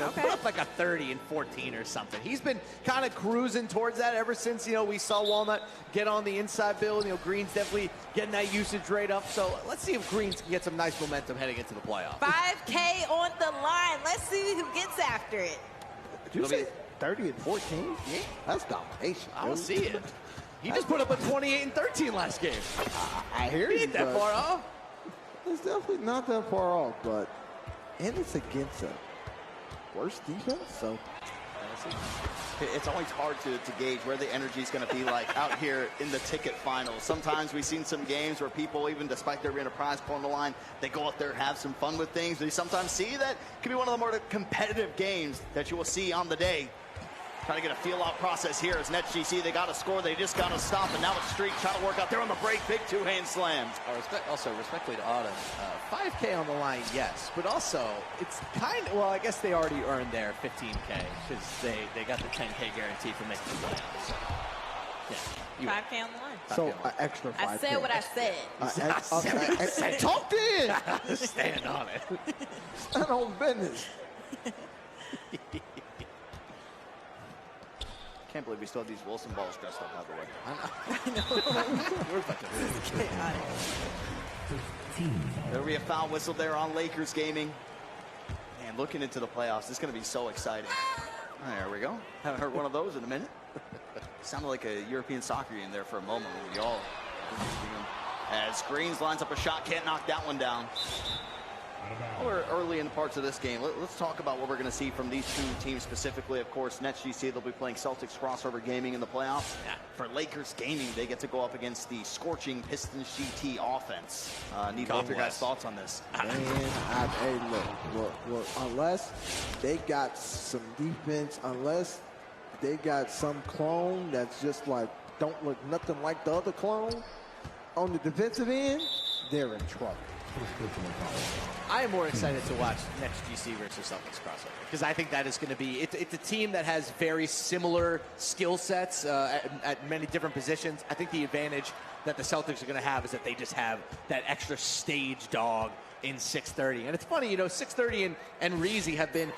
Okay. Put up like a 30 and 14 or something. He's been kind of cruising towards that ever since, we saw Walnut get on the inside build. Green's definitely getting that usage rate up. So let's see if Greens can get some nice momentum heading into the playoffs. 5K on the line. Let's see who gets after it. Did you say 30 and 14? Yeah. That's domination. I don't see it. He just put up a 28 and 13 last game. I hear you. He ain't that far off. It's definitely not that far off, but and it's against a worse defense, so it's always hard to gauge where the energy is going to be like out here in the ticket finals. Sometimes we've seen some games where people, even despite there being a prize pool on the line, they go out there, have some fun with things. We sometimes see that can be one of the more competitive games that you will see on the day. Trying to get a feel-out process here as Dvnxsty, they got to score, they just got to stop, and now it's Streetz trying to work out there on the break, big two-hand slams. Respectfully to Autumn, 5K on the line, yes, but also it's kind of, well, I guess they already earned their 15K because they got the 10K guarantee for making the playoffs. So, yeah, 5K on the line. So extra 5K. I said what I said. Talked in. Stand on it. Stand on business. Can't believe we still have these Wilson balls dressed up, by the way. I know. We're about to There'll be a foul whistle there on Lakers Gaming. Man, looking into the playoffs, it's going to be so exciting. There we go. Haven't heard one of those in a minute. Sounded like a European soccer game there for a moment. We all as Greens lines up a shot, can't knock that one down. We're early in parts of this game. Let's talk about what we're going to see from these two teams specifically. Of course, Dvnxsty, they'll be playing Celtics crossover gaming in the playoffs. Yeah. For Lakers Gaming, they get to go up against the scorching Pistons GT offense. Need both your guys' thoughts on this. Man, hey, look, unless they got some defense, unless they got some clone that's just like, don't look nothing like the other clone, on the defensive end, they're in trouble. I am more excited to watch Dvnxsty versus Celtics crossover because I think that is going to be it's a team that has very similar skill sets at many different positions. I think the advantage that the Celtics are going to have is that they just have that extra stage dog in 630. And it's funny, 630 and Reizey have been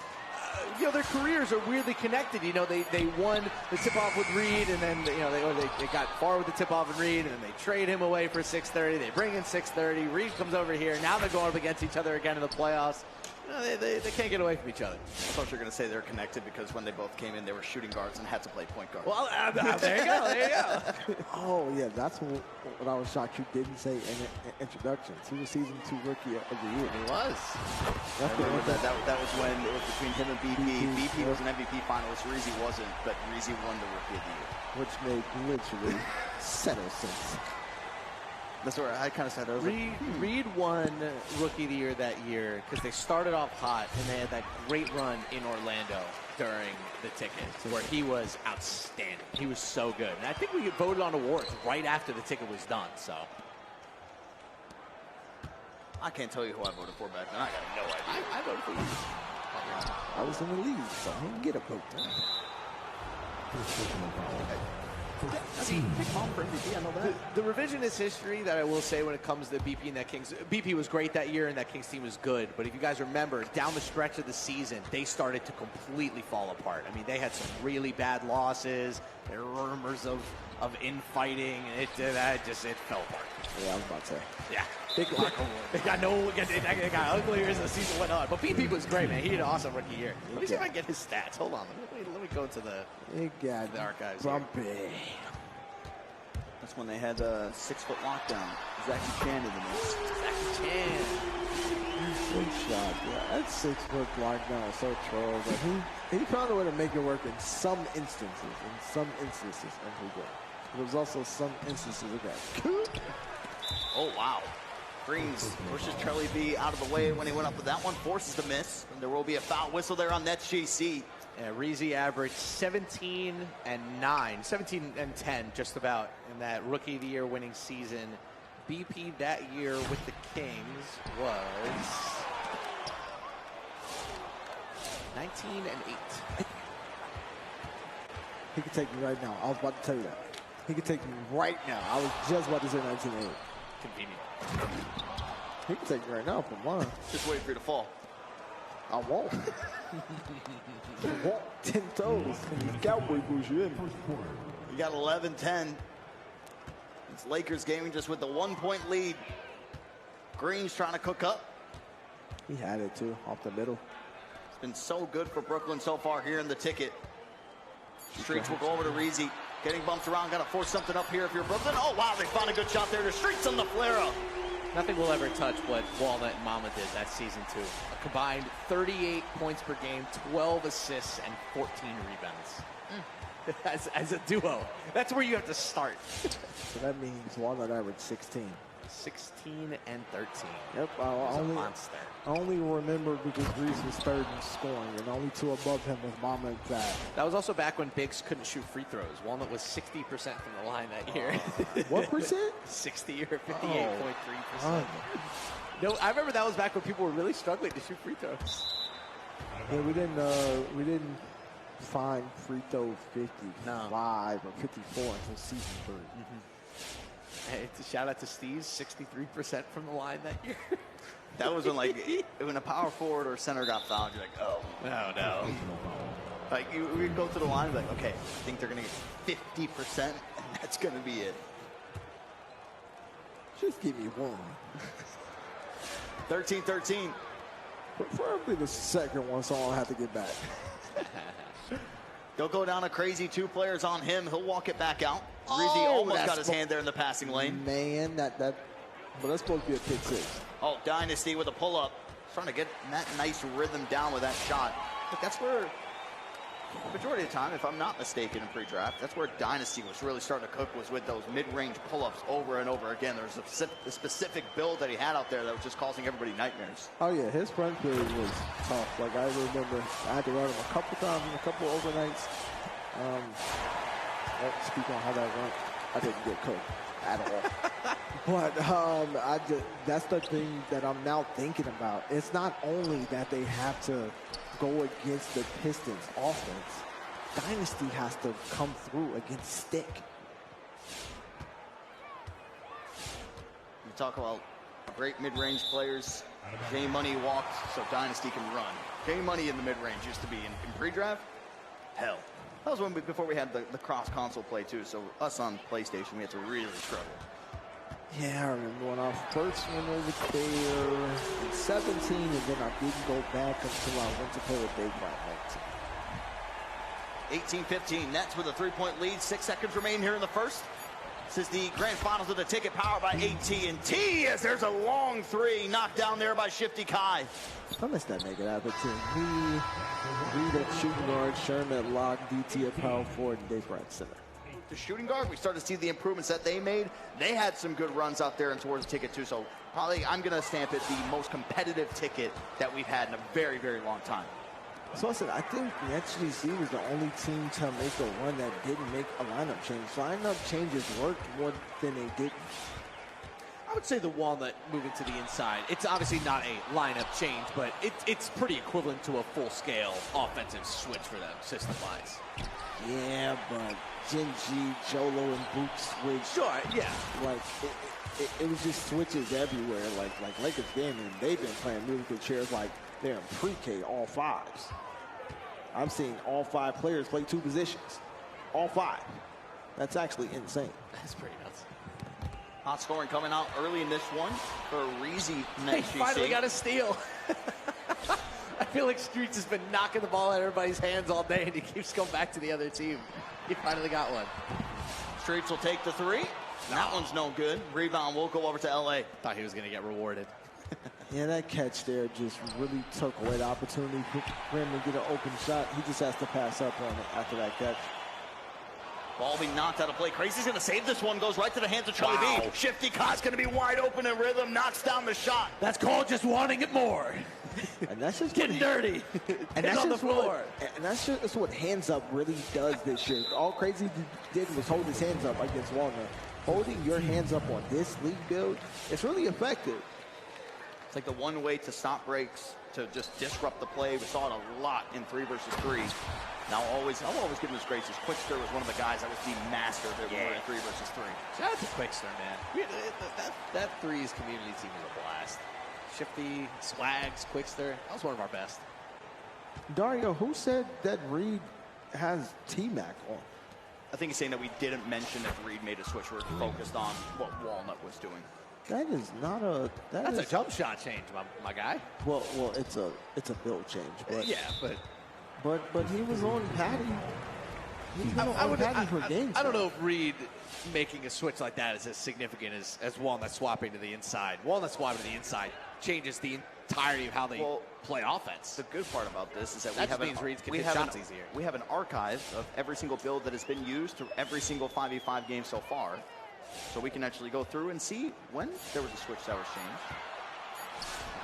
their careers are weirdly connected. They won the tip-off with Reed, and then they got far with the tip-off with Reed, and then they trade him away for 630. They bring in 630. Reed comes over here. Now they're going up against each other again in the playoffs. They can't get away from each other. I thought you were going to say they're connected because when they both came in, they were shooting guards and had to play point guard. Well, there you go. There you go. Oh, yeah, that's what I was shocked you didn't say in introductions. He was season 2 rookie of the year. He was. That was when it was between him and BP. BP was an MVP finalist. Reizey wasn't, but Reizey won the rookie of the year. Which made literally settle sense. That's what I kind of said. Reed won Rookie of the Year that year because they started off hot and they had that great run in Orlando during the ticket where he was outstanding. He was so good. And I think we voted on awards right after the ticket was done. So I can't tell you who I voted for back then. I got no idea. I voted for you. I was in the league, so I didn't get a vote. The revisionist history that I will say when it comes to BP and that Kings, BP was great that year and that Kings team was good. But if you guys remember, down the stretch of the season, they started to completely fall apart. I mean, they had some really bad losses. There were rumors of infighting, and it fell apart. Yeah, I was about to say. Yeah. It got uglier as the season went on. But BP was great, man. He had an awesome rookie year. Let me see if I can get his stats. Hold on. Let me go to the archives. Bumpy. That's when they had a 6-foot lockdown. Zachy Chan in the mix. Zachy Chan. Good shot. Yeah, that 6-foot lockdown was so troll. But he found a way to make it work in some instances. And he did. But there was also some instances of that. Oh, wow. Greens pushes Trellyb out of the way when he went up with that one, forces the miss. And there will be a foul whistle there on Dvnxsty. Yeah, Reizey averaged 17 and 10 just about in that Rookie of the Year winning season. BP that year with the Kings was 19 and 8. He could take me right now. I was about to tell you that. He could take me right now. I was just about to say 19 and 8. Convenient. He can take me right now for mine. Just wait for you to fall. I won't. Walk 10 toes. And these cowboy boots you in. You got 11-10. It's Lakers gaming just with the 1-point lead. Green's trying to cook up. He had it too, off the middle. It's been so good for Brooklyn so far here in the ticket. Streetz will go over to Reizey. Getting bumped around, got to force something up here if you're Brooklyn. Oh, wow, they found a good shot there to Streetz on the flare-up. Nothing will ever touch what Walnut and Mama did that season, too. A combined 38 points per game, 12 assists, and 14 rebounds. As a duo. That's where you have to start. So that means Walnut averaged 16. 16 and 13. Yep, I only remember because Reese was third in scoring, and only two above him was Mama and Zach. That was also back when Biggs couldn't shoot free throws. Walnut was 60% from the line that year. What percent? 60 or 58.3%. No, I remember that was back when people were really struggling to shoot free throws. Yeah, we didn't find free throw 55 or 54 until season 3. Hey, shout out to Steez, 63% from the line that year. That was when, like, when a power forward or center got fouled, you're like, oh. No. Like, we'd go to the line and be like, okay, I think they're going to get 50%, and that's going to be it. Just give me one. 13-13. Preferably the second one, so I don't have to get back. They'll go down a Krazy, 2 players on him. He'll walk it back out. Reizey almost got his hand there in the passing lane. Man, but that's supposed to be a pick 6. Oh, Dvnxsty with a pull-up. Trying to get that nice rhythm down with that shot. But that's where, the majority of the time, if I'm not mistaken in pre-draft, that's where Dvnxsty was really starting to cook, was with those mid-range pull-ups over and over again. There's a specific build that he had out there that was just causing everybody nightmares. Oh, yeah, his front period was tough. Like, I remember I had to run him a couple times in a couple overnights. I won't speak on how that went. I didn't get cooked at all. But that's the thing that I'm now thinking about. It's not only that they have to go against the Pistons offense. Dvnxsty has to come through against stick. You talk about great mid-range players. J Money walked so Dvnxsty can run. J Money in the mid-range used to be in pre-draft. Hell. That was before we had the cross-console play, too. So us on PlayStation, we had to really struggle. Yeah, I remember when I first went over there in 17, and then I didn't go back until I went to play with Big Mike 18-15, Nets with a 3-point lead. 6 seconds remain here in the first. This is the grand finals of the ticket, powered by AT&T, as there's a long 3 knocked down there by ShiftyKaii. I missed that naked out of me. Reed at shooting guard, Sherman at lock, DT at power forward, and Dave Bryant center. The shooting guard, we started to see the improvements that they made. They had some good runs out there and towards the ticket too. So probably I'm going to stamp it the most competitive ticket that we've had in a very, very long time. So I said, I think next GC was the only team to make a run that didn't make a lineup change. Lineup changes worked more than they didn't. I would say the Walnut moving to the inside. It's obviously not a lineup change, but it's pretty equivalent to a full-scale offensive switch for them, system-wise. Yeah, but Genji, Jolo, and Book switch. Sure, yeah. Like, it was just switches everywhere. Like Lakers gaming, they've been playing musical chairs like they're in pre-K, all 5s. I've seen all 5 players play 2 positions. All 5. That's actually insane. That's pretty nuts. Hot scoring coming out early in this one for Reizey. He finally got a steal. I feel like Streetz has been knocking the ball out of everybody's hands all day, and he keeps going back to the other team. He finally got one. Streetz will take the 3. That one's no good. Rebound will go over to LA. Thought he was going to get rewarded. Yeah, that catch there just really took away the opportunity for him to get an open shot. He just has to pass up on it after that catch. Ball being knocked out of play. Krazy's going to save this one. Goes right to the hands of Trellyb. Wow. ShiftyKaii going to be wide open in rhythm. Knocks down the shot. That's called just wanting it more. And that's just getting dirty. And that's on the floor. And that's just what hands up really does this year. All Krazy did was hold his hands up against Walnut. Holding your hands up on this league build, it's really effective. It's like the one way to stop breaks, to just disrupt the play. We saw it a lot in 3 versus 3. Now I'll always give him his graces. Quickster was one of the guys that was the master of it in 3 versus 3. Shout out to Quickster, man. That Threes community team is a blast. Shifty, Swags, Quickster. That was one of our best. Dario, who said that Reed has T-Mac on? I think he's saying that we didn't mention that Reed made a switch. We're focused on what Walnut was doing. That is not a. That's a jump shot change, my guy. Well, it's a build change, but yeah, but he was on Patty. He's been on Patty for games. I don't know if Reed making a switch like that is as significant as Walnut swapping to the inside. Walnut swapping to the inside changes the entirety of how they play offense. The good part about this is that we have an archive of every single build that has been used through every single 5v5 game so far. So we can actually go through and see when there was a switch that was changed.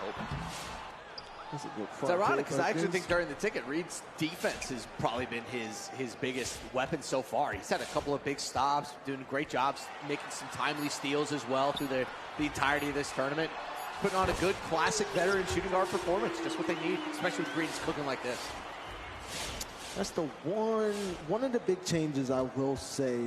I hope. That's a good it's ironic because I actually think during the ticket, Reed's defense has probably been his biggest weapon so far. He's had a couple of big stops, doing great jobs, making some timely steals as well through the entirety of this tournament. Putting on a good classic veteran shooting guard performance, just what they need, especially with Greens cooking like this. That's the one of the big changes I will say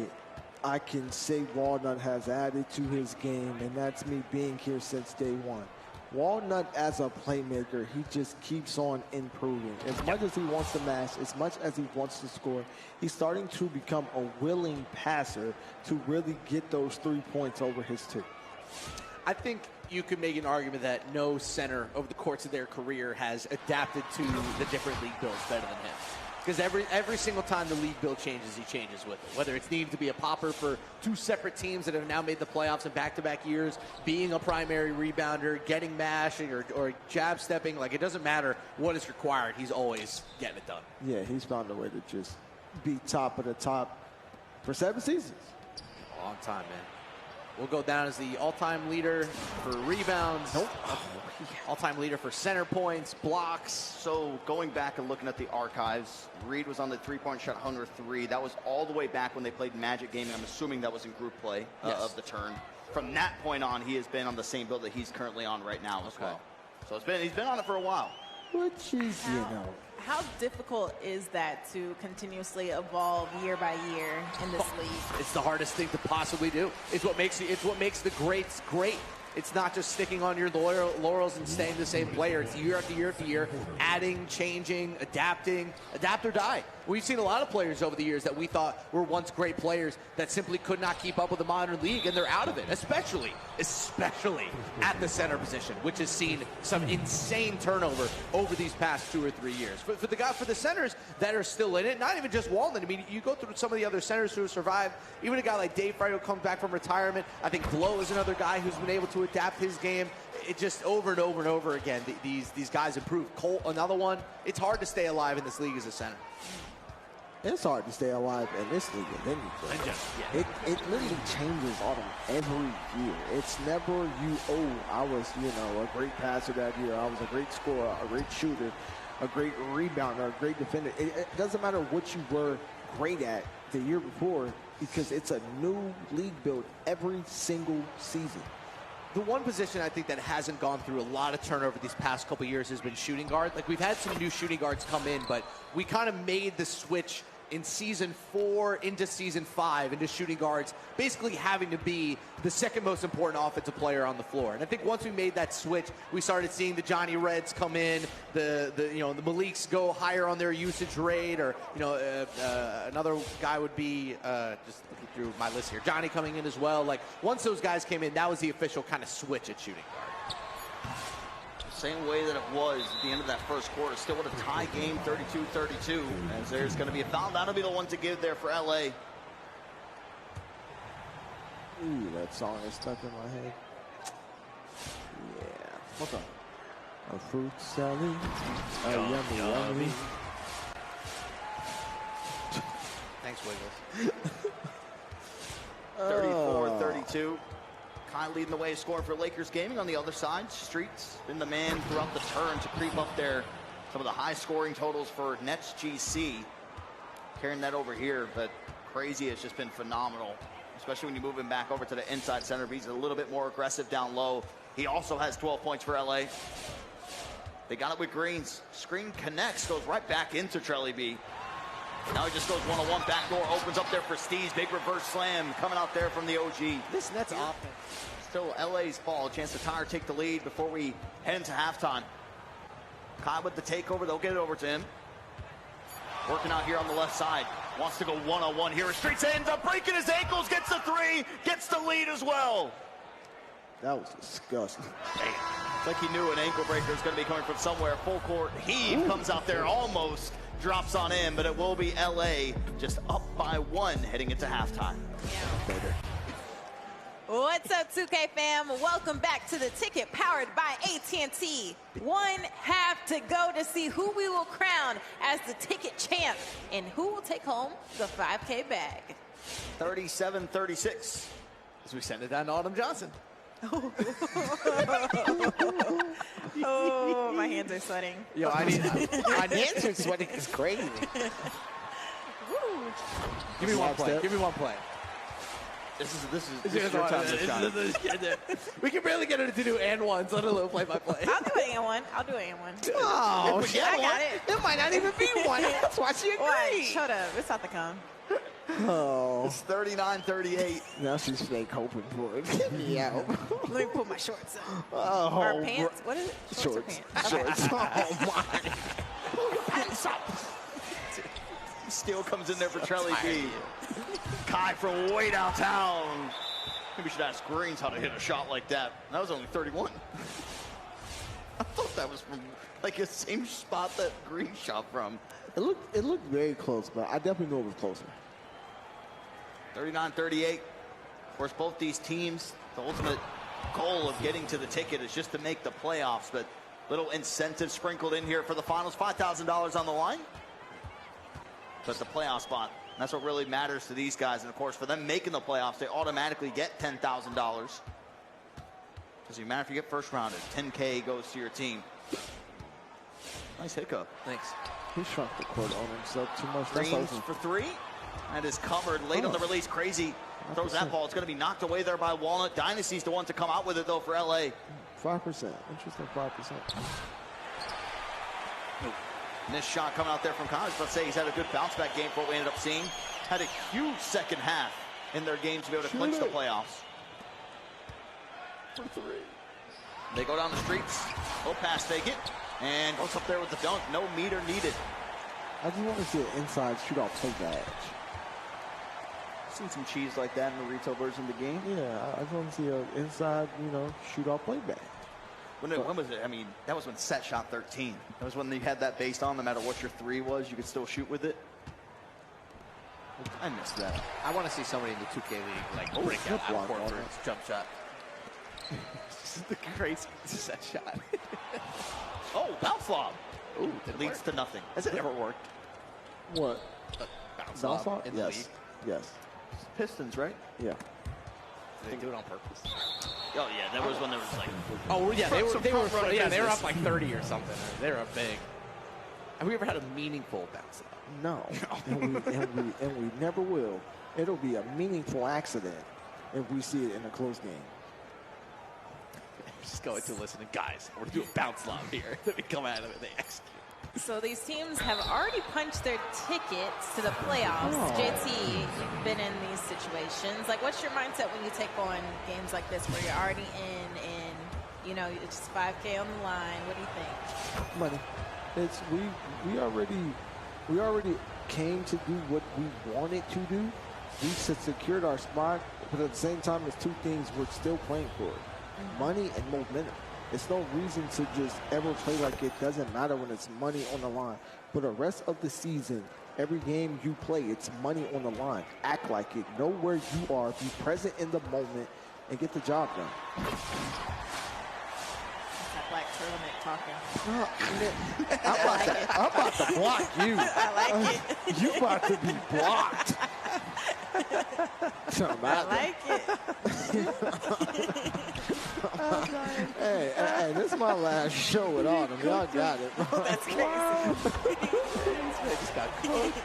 I can say Walnut has added to his game, and that's me being here since day one. Walnut as a playmaker, he just keeps on improving. As much as he wants to mash, as much as he wants to score, he's starting to become a willing passer to really get those 3 points over his two. I think you could make an argument that no center over the course of their career has adapted to the different league builds better than him. Because every single time the league build changes, he changes with it. Whether it's needing to be a popper for two separate teams that have now made the playoffs in back-to-back years, being a primary rebounder, getting mashing or jab stepping, like it doesn't matter what is required. He's always getting it done. Yeah, he's found a way to just be top of the top for 7 seasons. Long time, man. We'll go down as the all-time leader for rebounds. Nope. All-time leader for center points, blocks. So going back and looking at the archives, Reed was on the three-point shot hunger 3. That was all the way back when they played Magic Gaming. I'm assuming that was in group play of the turn. From that point on, he has been on the same build that he's currently on right now as well. So he's been on it for a while. Which is, how difficult is that to continuously evolve year by year in this league? It's the hardest thing to possibly do. It's what makes the greats great. It's not just sticking on your laurels and staying the same player. It's year after year after year, adding, changing, adapting, adapt or die. We've seen a lot of players over the years that we thought were once great players that simply could not keep up with the modern league, and they're out of it, especially at the center position, which has seen some insane turnover over these past 2 or 3 years. For the centers that are still in it, not even just Walnut. I mean, you go through some of the other centers who have survived. Even a guy like Dave Frey who comes back from retirement. I think Blow is another guy who's been able to adapt his game. It just over and over and over again, these guys improve. Colt, another one. It's hard to stay alive in this league as a center. It's hard to stay alive in this league of anything. It literally changes on every year. It's never I was, a great passer that year. I was a great scorer, a great shooter, a great rebounder, a great defender. It doesn't matter what you were great at the year before because it's a new league build every single season. The one position I think that hasn't gone through a lot of turnover these past couple years has been shooting guard. Like, we've had some new shooting guards come in, but we kind of made the switch in season 4 into season 5 into shooting guards, basically having to be the second most important offensive player on the floor. And I think once we made that switch, we started seeing the Johnny Reds come in, the Maliks go higher on their usage rate, or another guy would be just looking through my list here, Johnny coming in as well. Like, once those guys came in, that was the official kind of switch at shooting guard. Same way that it was at the end of that first quarter. Still with a tie game, 32-32. As there's going to be a foul. That'll be the one to give there for LA. Ooh, that song is stuck in my head. Yeah. What's up? A fruit salad. Yummy. Thanks, Wiggles. 34-32. Kai leading the way, scoring for Lakers Gaming. On the other side, Streetz been the man throughout the turn to creep up there. Some of the high scoring totals for Nets GC. Carrying that over here, but Krazy has just been phenomenal, especially when you move him back over to the inside center. He's a little bit more aggressive down low. He also has 12 points for LA. They got it with Greens. Screen connects, goes right back into Trellyb. Now he just goes one-on-one, backdoor, opens up there for Steez. Big reverse slam coming out there from the OG. This Nets offense. Still LA's ball. A chance to tie or take the lead before we head into halftime. Kai with the takeover. They'll get it over to him. working out here on the left side. Wants to go one-on-one here. Streetz ends up breaking his ankles, gets the 3, gets the lead as well. That was disgusting. It's like he knew an ankle breaker was going to be coming from somewhere. Full court heave comes out there, almost drops on in, but it will be LA just up by 1 heading into halftime. Yeah. What's up, 2K fam? Welcome back to the ticket powered by AT&T. 1 half to go to see who we will crown as the ticket champ and who will take home the 5K bag. 37-36. As we send it down to Autumn Johnson. Oh, my hands are sweating. Yo, my hands are sweating. It's crazy. Give me one play. Give me one play. This is your time to shine. We can barely get her to do and ones, let alone play by play. I'll do it in one. I'll do it in one. Oh, I got it. It might not even be one. That's why she Why? agreed. Shut up. It's not the come. Oh. It's 39-38. Now she's fake hoping for it. Yeah. Let me put my shorts on. Oh, Or pants. What is it? Shorts. Or pants? Shorts. Oh, my. Pants up. Steele comes in there for Trellyb. Kai from way downtown. Maybe we should ask Greens how to hit a shot like that. That was only 31. I thought that was from like the same spot that Green shot from. It looked very close, but I definitely knew it was closer. 39-38. Of course, both these teams, the ultimate goal of getting to the ticket is just to make the playoffs, but little incentive sprinkled in here for the finals. $5,000 on the line. But the playoff spot, that's what really matters to these guys. And of course, for them making the playoffs, they automatically get $10,000. Doesn't matter if you get first rounded. $10K goes to your team. Nice hiccup. Thanks. He shrunk the court on himself too much. Greens for 3. That is covered late on the release. Krazy throws that ball. It's going to be knocked away there by Walnut. Dvnxsty's the one to come out with it, though, for LA. 5%. Interesting 5%. And this shot coming out there from Krazy. Let's say he's had a good bounce back game for what we ended up seeing. Had a huge second half in their game to be able to clinch the playoffs. For 3. They go down the streets. Low pass, take it. And goes up there with the dunk. No meter needed. I just want to see an inside shootout play badge. Seen some cheese like that in the retail version of the game. Yeah, I just want to see an inside, shootout play badge. When was it? I mean, that was when Set shot 13. That was when they had that based on no matter what your 3 was, you could still shoot with it. I missed that. I want to see somebody in the 2K league like break out of court for his jump shot. This is the crazy set shot. Oh, bounce lob. Ooh, Leads to nothing. Has it ever worked? What? Bounce Bounce lob in the league? Yes. Yes. Pistons, right? Yeah. Did they do it on purpose? Oh yeah, that was when there was like. Oh yeah, they were business. up like 30 or something. They were up big. Have we ever had a meaningful bounce lob? No. And we never will. It'll be a meaningful accident if we see it in a close game. Just going to listen to guys. We're doing a bounce lob here. Then we come out of it, they execute. So these teams have already punched their tickets to the playoffs. Oh. JT, you've been in these situations. Like, what's your mindset when you take on games like this where you're already in and, it's just 5K on the line? What do you think? Money. It's we already came to do what we wanted to do. We secured our spot, but at the same time, there's 2 things we're still playing for: money and momentum. It's no reason to just ever play like it doesn't matter when it's money on the line. For the rest of the season, every game you play, it's money on the line. Act like it. Know where you are. Be present in the moment and get the job done. That black turtleneck talking. I'm about to block you. I like it. You about to be blocked. I like it. Hey, this is my last show with Autumn. Y'all got it. That's crazy. just got cooked.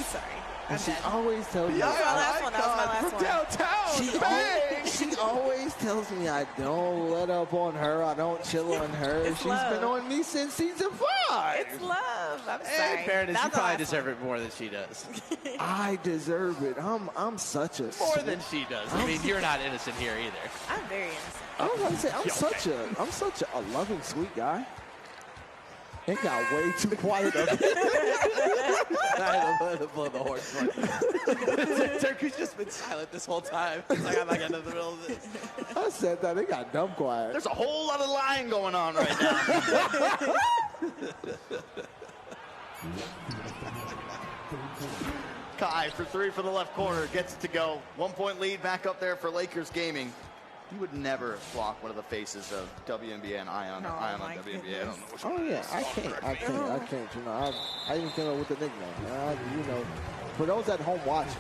Sorry. And she always tells me. That was my last one. Downtown. She always tells me I don't let up on her. I don't chill on her. It's She's love. been on me since season 5. It's love. I'm Hey, sorry. in fairness, That you was the probably last deserve it more than she does. I deserve it. I'm such a More than she does. I mean, you're not innocent here either. one. I'm very innocent. I was about to say I'm such a loving, sweet guy. It got way too quiet up here. I had to blow the horn. Turkey's just been silent this whole time. It's like I'm not getting in the middle of this. I said that. It got dumb quiet. There's a whole lot of lying going on right now. Kai for 3 for the left corner, gets it to go. 1 point lead back up there for Lakers Gaming. You would never block one of the faces of WNBA and Ion. Ion on WNBA. I don't know which one. Oh yeah, I can't. You know, I even came up with the nickname. You know, for those at home watching,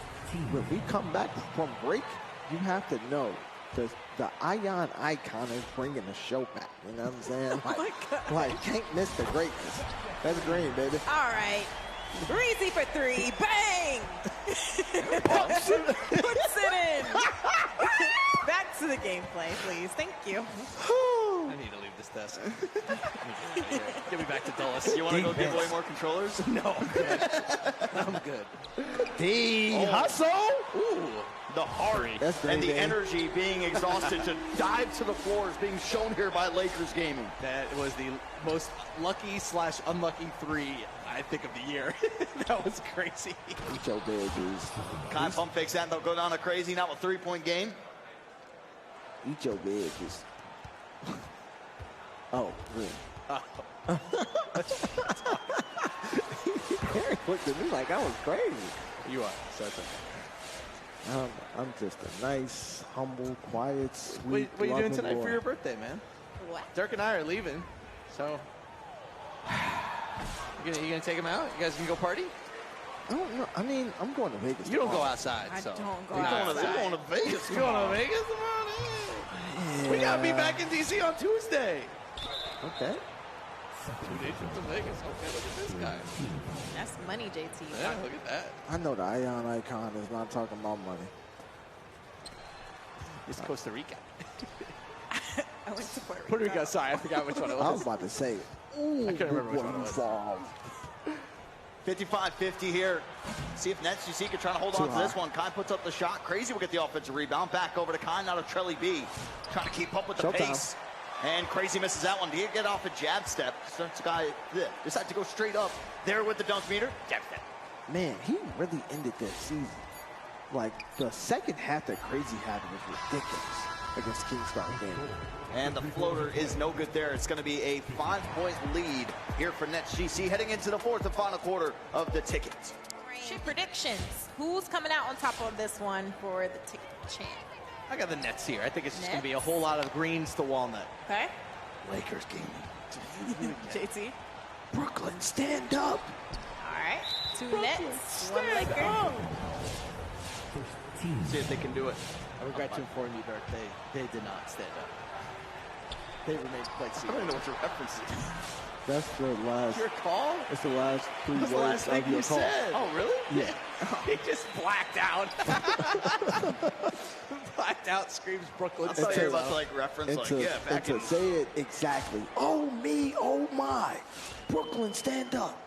when we come back from break, you have to know the Ion icon is bringing the show back. You know what I'm saying? Like can't miss the greatness. That's green, baby. All right. Reizey for 3. Bang! Puts it in. Back to the gameplay, please. Thank you. I need to leave this desk. Get me back to Dulles. You want to go give away more controllers? No, I'm good. I'm good. The hustle. Ooh. The heart and the energy being exhausted to dive to the floor is being shown here by Lakers Gaming. That was the most lucky/unlucky 3, I think, of the year. That was crazy. Eat your veggies. Kai pump fakes that, they'll go down to Krazy now with 3-point game. Eat your veggies. Oh, really? Eric looked at me like I was crazy. You are, so it's okay. I'm just a nice, humble, quiet, sweet, What are you doing loving tonight boy. for your birthday, man? What? Dirk and I are leaving, so you gonna take him out? You guys can go party? I don't know. I mean, I'm going to Vegas. You don't go tomorrow. outside, I so. don't go We're outside. going to Vegas You going tomorrow. to Vegas tomorrow? Yeah. We gotta be back in DC on Tuesday. Okay. 2 day trip to Vegas. Okay, look at this guy. That's money, JT. Yeah, look at that. I know the Ion icon is not talking about money. It's Costa Rica. I went to Puerto Rico. Puerto Rico. Sorry, I forgot which one it I was was. about to say, ooh, I couldn't remember which one it was. involved. 55-50 here. See if YooVc can try to hold on to this one. Kai puts up the shot. Krazy will get the offensive rebound. Back over to Kai, now to Trellyb. Trying to keep up with the Showtime. pace. And Krazy misses that one. He get off a jab step. Starts the guy decides to go straight up. There with the dunk meter. Jab step. Man, he really ended that season. Like, the second half that Krazy had was ridiculous against Kingstar game. And the floater is no good there. It's going to be a 5-point lead here for YooVc heading into the 4th and final quarter of the ticket. Shit predictions. Who's coming out on top of this one for the ticket champ? I got the Nets here. I think it's just going to be a Nets? whole lot of greens to walnut. Okay. Lakers gaming. JT. Brooklyn, stand up. All right. 2 Nets, 1 Laker. See if they can do it. I regret to inform you, Dirk, they did not stand up. They remained quite I don't seated. even know what you're referencing. That's the last. Your call? That's the last 3 That's words the last thing of your you call. said. Oh, really? Yeah. He just blacked out. Blacked out, screams Brooklyn. I thought you were It's about to like reference And like, to, yeah, back in. say it exactly. Oh, me, oh, my. Brooklyn, stand up.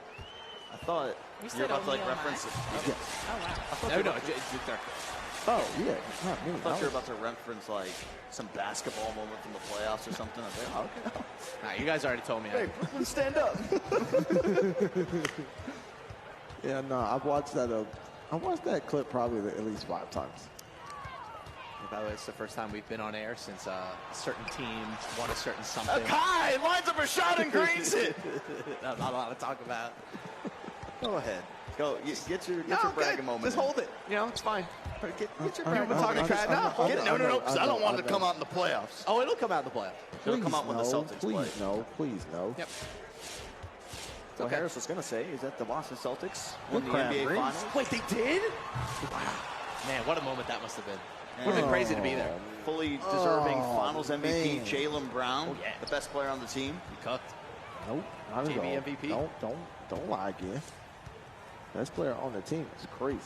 I thought You you said were about to oh, like me, oh, reference it. Yes. Oh, wow. No, Dirk. Oh, yeah. Not me. I thought you were about to reference like some basketball moment from the playoffs or something. I was like, oh, okay. Nah, you guys already told me. Hey, Brooklyn, stand up. Yeah, no, I've watched that clip probably at least 5 times. By the way, it's the first time we've been on air since a certain team won a certain something. Kai lines up a shot and greens it. Not a lot to talk about. Go ahead. Go. Get your bragging moment. Just in. hold it. You know, it's fine. Get your I'm bragging moment. talking trash now. Hold it. No, because I don't want it to know. come out in the playoffs. Oh, it'll come out in the playoffs. It'll come out when the Celtics please play. no, please no. Yep. What Okay. Harris was going to say is that the Boston Celtics won the crap, NBA Reese. Finals. Wait, they did? Wow. Man, what a moment that must have been. Would have been crazy to be there. Fully deserving Oh, Finals MVP, man. Jaylen Brown, Oh, yeah. the best player on the team. You cooked. Nope, not at JV all. MVP? Don't lie again. Best player on the team is crazy.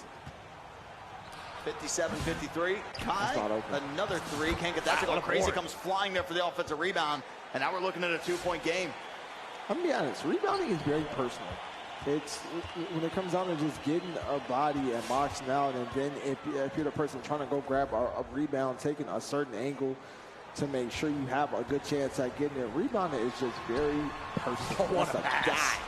57-53. Kai, not open. another 3. Can't get that to Wow, go. what a Krazy board. comes flying there for the offensive rebound. And now we're looking at a 2-point game. I'm gonna be honest. Rebounding is very personal. It's when it comes down to just getting a body and boxing out, and then if you're the person trying to go grab a rebound, taking a certain angle, to make sure you have a good chance at getting it. Rebounding is just very personal. What a pass.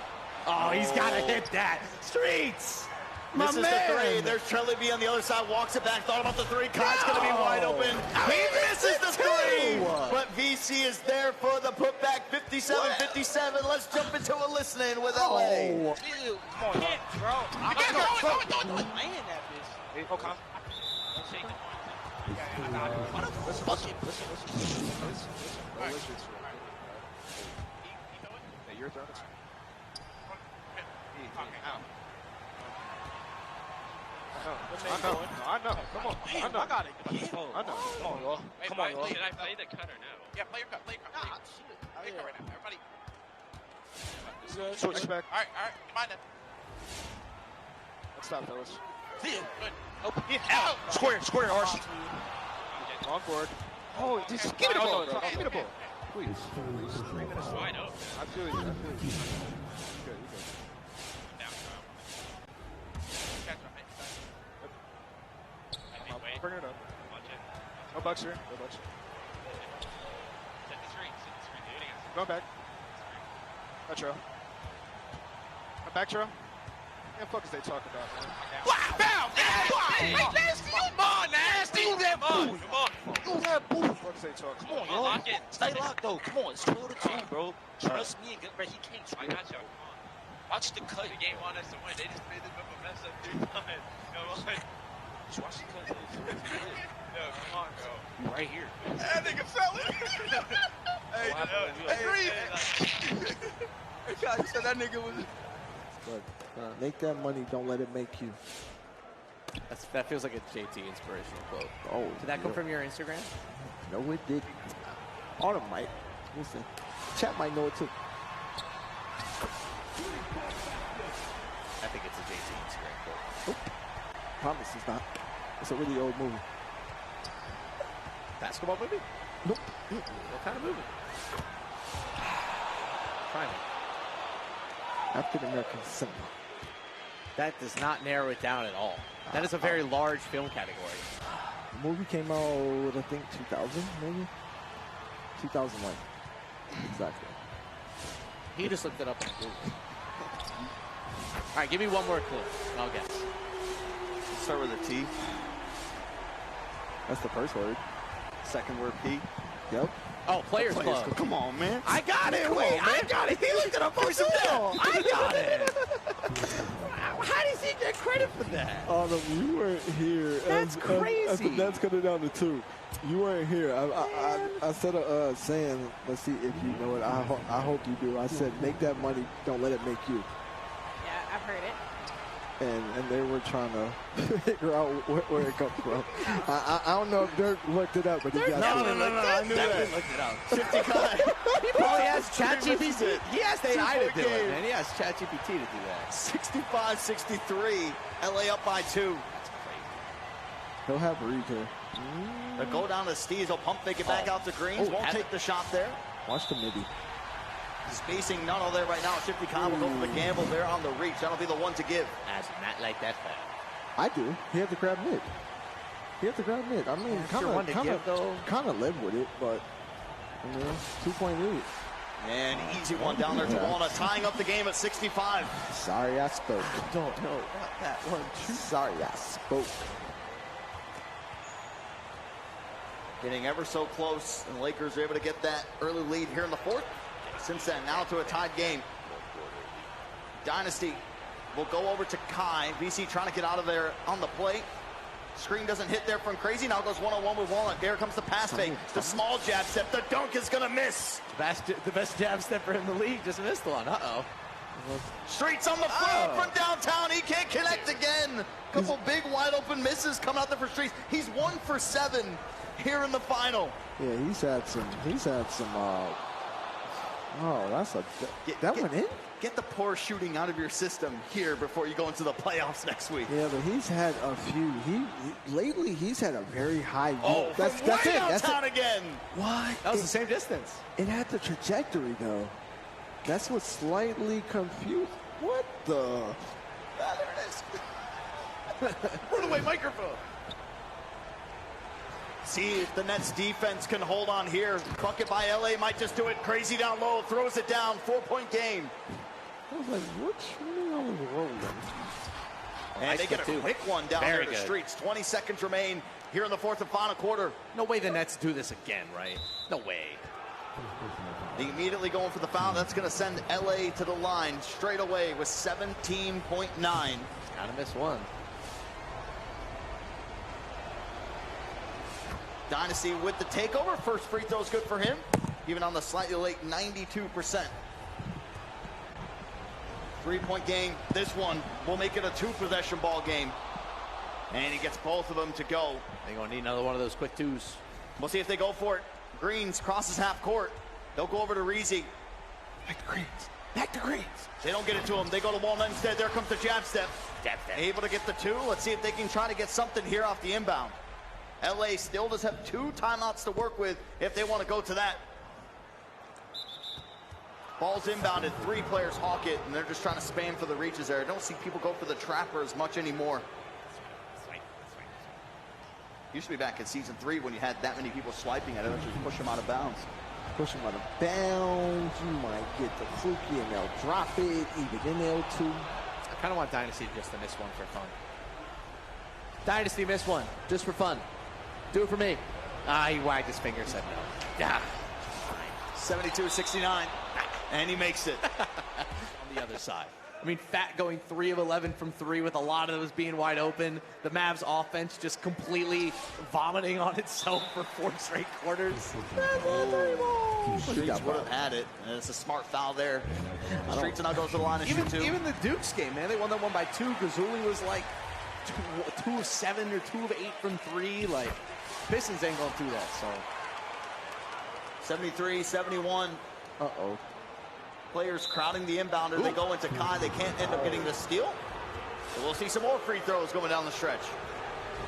Oh, he's got to hit that. Streetz. Misses the three. There's Trellyb on the other side. Walks it back. Thought about the three. Kai's going to be wide open. He misses the three. But VC is there for the putback. 57-57. Let's jump into a listen-in with LA. Come on, bro. I got that bitch. Okay. Hey, you're throwing it. I know. Come on. I know. I got it. I know. Come on, y'all. Come on, y'all. Should I play the cut or no? Yeah, play your cut. Play your cut. Nah, shit. Play your cut right now. Everybody. Switch back. All right. Mind it. Let's stop, fellas. See it. Good. Open. Out. Square, Archie. Long board. Oh, just give me the ball. Give me the ball. Please. 3 minutes wide open. I feel you. You good. Bring it up. No bucks here. Going back. Metro. Come back, Tro. What the fuck is they talking about, man? Wow! Hey, Nasty! Come on, Nasty! Do that move! Come on! Do that move! What the fuck is they talking about? Come on, y'all. Stay locked, though. Come on, it's 2-2, bro. Trust me and get ready. He can't score. I got you. Come on. Watch the cut. The game want us to win. They just made this mess up 3 times. Come on. Just watch the cut. No, come on, bro. Right here. That nigga fell in. Hey, God, you said that nigga was... But make that money. Don't let it make you. That feels like a JT inspirational quote. Oh, Did that come from your Instagram? No, it didn't. Autumn might. We'll see. Chat might know it too. I think it's a JT Instagram quote. Nope. Promise it's not. It's a really old movie. Basketball movie? Nope. What kind of movie? Try me. African American cinema. That does not narrow it down at all. That is a very large film category. The movie came out, I think, 2000, maybe? 2001. Exactly. He just looked it up on Google. All right, give me one more clue. I'll guess. Let's start with a T. That's the first word. Second word P. Yep. Oh, Players Club. Come on, man. I got it. Wait, I got it. He looked it up first. I got it. How does he get credit for that? Autumn, you weren't here. That's crazy. That's coming down to 2. You weren't here. I said a saying. Let's see if you know it. I hope you do. I said, make that money. Don't let it make you. Yeah, I've heard it. And they were trying to figure out where it comes from. I don't know if Dirk looked it up, but he got it. No, I knew that. Looked it up. ShiftyKaii. He probably has ChatGPT. He has the AI to do it, man. He has ChatGPT to do that. 65-63. LA up by 2. He'll have Reed here. They'll go down to Steez. He'll pump fake it back out to Greens. Won't take the shot there. Watch the midi. Spacing none there right now. ShiftyKaii will go for the gamble there on the reach. That'll be the one to give. As not like that fast. I do. He had to grab mid. I mean, kind of live with it, but I mean, 2-point lead. And easy one down there to Walnut, tying up the game at 65. Sorry, I spoke. Don't know about that one. Sorry, I spoke. Getting ever so close, and the Lakers are able to get that early lead here in the 4th. Since then, now to a tied game. Dvnxsty will go over to Kai. VC trying to get out of there on the plate. Screen doesn't hit there from Krazy. Now goes one-on-one with Walnut. There comes the pass fake. The small jab step. The dunk is going to miss. The best jab stepper in the league just missed one. Uh-oh. Streetz on the floor from downtown. He can't connect again. Couple big wide open misses coming out there for Streetz. He's 1 for 7 here in the final. Yeah, he's had some. Oh, that's that went in? Get the poor shooting out of your system here before you go into the playoffs next week. Yeah, but he's had a few. Lately he's had a very high. That's it. That's it again. What? That was the same distance. It had the trajectory though. That's what slightly confused. What the? Ah, there it is. Run away microphone. See if the Nets defense can hold on here. Bucket by LA might just do it. Krazy down low, throws it down. 4-point game. I was like, which one was rolling? And nice they get a two. quick one down Very there to good. Streetz. 20 seconds remain here in the fourth and final quarter. No way the Nets do this again, right? No way. They immediately going for the foul. That's going to send LA to the line straight away with 17.9. Kind of missed one. Dynasty with the takeover. First free throw is good for him. Even on the slightly late 92%. 3-point game. This one will make it a 2-possession ball game. And he gets both of them to go. They're going to need another one of those quick twos. We'll see if they go for it. Greens crosses half court. They'll go over to Reizey. Back to Greens. Back to Greens. They don't get it to him. They go to Walnut instead. There comes the jab step. Jab step. Able to get the two. Let's see if they can try to get something here off the inbound. LA still does have 2 timeouts to work with if they want to go to that. Ball's inbounded. 3 players hawk it, and they're just trying to spam for the reaches there. I don't see people go for the trapper as much anymore. Used to be back in season 3 when you had that many people swiping at it, just push them out of bounds. Push them out of bounds. You might get the fluky and they'll drop it, even in L2. I kind of want Dynasty just to miss one for fun. Dynasty miss one, just for fun. Do it for me. He wagged his finger, said no. Yeah. 72-69, and he makes it. On the other side. I mean, Fat going 3 of 11 from 3 with a lot of those being wide open. The Mavs offense just completely vomiting on itself for 4 straight quarters. Streetz would have had it, and it's a smart foul there. Streetz now goes to the line and shoot 2. Even the Dukes game, man, they won that one by 2. Gazuli was like 2 of 7 or 2 of 8 from 3. Like, Pistons ain't going through that, so. 73-71. Uh-oh. Players crowding the inbounder. Ooh. They go into Kai. They can't end up getting the steal. So we'll see some more free throws going down the stretch.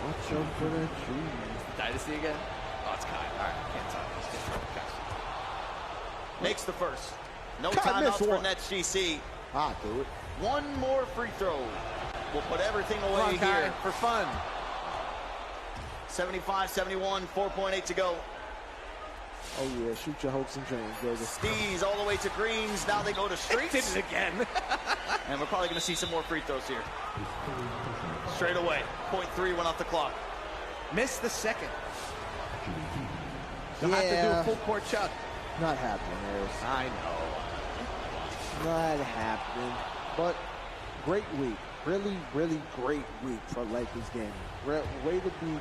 Watch out for that tree. Dynasty again? Oh, it's Kai. All right, can't tell. Let's get Makes the first. No Kai timeouts for Dvnxsty. I'll do it. 1 more free throw. We'll put everything away on, here. Kai, for fun. 75-71, 4.8 to go. Oh, yeah, shoot your hopes and dreams, baby. Steez all the way to Greens. Now they go to Streetz. Did it again. And we're probably going to see some more free throws here. Straight away. 0.3 went off the clock. Missed the second. You'll have to do a full court chuck. Not happening, Harris. I know. Not happening. But great week. Really, really great week for Lakers game. Way to be.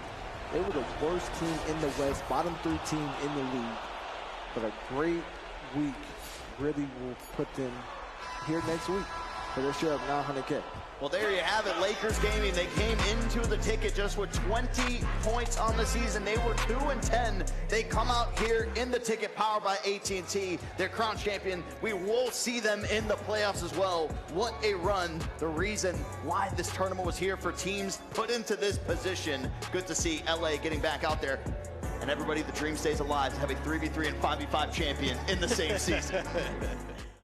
They were the worst team in the West, bottom 3 team in the league. But a great week really will put them here next week for their share of $900K. Well, there you have it. Lakers gaming. They came into the ticket just with 20 points on the season. They were 2-10. They come out here in the ticket powered by AT&T. They're crowned champion. We will see them in the playoffs as well. What a run. The reason why this tournament was here for teams put into this position. Good to see LA getting back out there. And everybody, the dream stays alive to have a 3v3 and 5v5 champion in the same season.